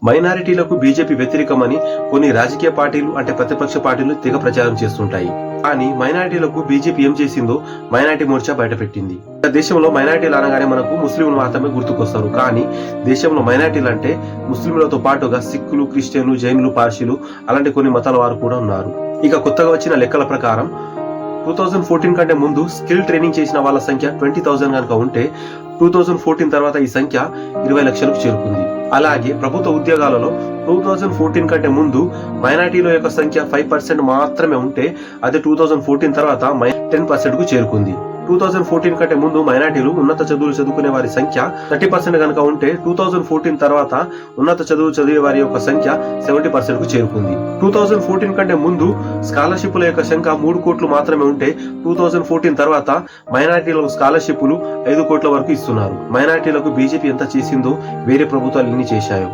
మైనారిటీలకు బీజేపీ వ్యతిరేకమని కొన్ని రాజకీయ పార్టీలు అంటే ప్రతిపక్ష పార్టీలు తెగ ప్రచారం చేస్తుంటాయి. కానీ మైనారిటీలకు బీజేపీ ఏం చేసిందో మైనారిటీ మోర్చా బయటపెట్టింది. దేశంలో మైనారిటీలు అనగానే మనకు ముస్లింలు మాత్రమే గుర్తుకొస్తారు. కానీ దేశంలో మైనారిటీలు అంటే ముస్లింలతో పాటుగా సిక్కులు, క్రిస్టియన్లు, జైనులు, పార్సీలు అలాంటి కొన్ని మతాల వారు కూడా ఉన్నారు. ఇక కొత్తగా వచ్చిన లెక్కల ప్రకారం 2014 కంటే ముందు స్కిల్ ట్రైనింగ్ చేసిన వాళ్ళ సంఖ్య 20,000 కనుక ఉంటే 2014 తర్వాత ఈ సంఖ్య 20 లక్షలకు చేరుకుంది. అలాగే ప్రభుత్వ ఉద్యోగాలలో 2014 కంటే ముందు మైనారిటీల యొక్క సంఖ్య 5% మాత్రమే ఉంటే అది 2014 తర్వాత 10% కు చేరుకుంది. 2014 కంటే ముందు మైనారిటీలు ఉన్నత చదువులు చదువుకునే వారి సంఖ్య 30% కనుక ఉంటే 2014 తర్వాత ఉన్నత చదువు చదివే వారి యొక్క సంఖ్య 70% కు చేరుకుంది. 2014 కంటే ముందు స్కాలర్షిప్ల యొక్క సంఖ్య 3 కోట్లు మాత్రమే ఉంటే 2014 తర్వాత మైనారిటీలకు స్కాలర్షిప్లు 5 కోట్ల వరకు ఇస్తున్నారు. మైనారిటీలకు బీజేపీ ఎంత చేసిందో వేరే ప్రభుత్వాలు ఎన్ని చేశాయో.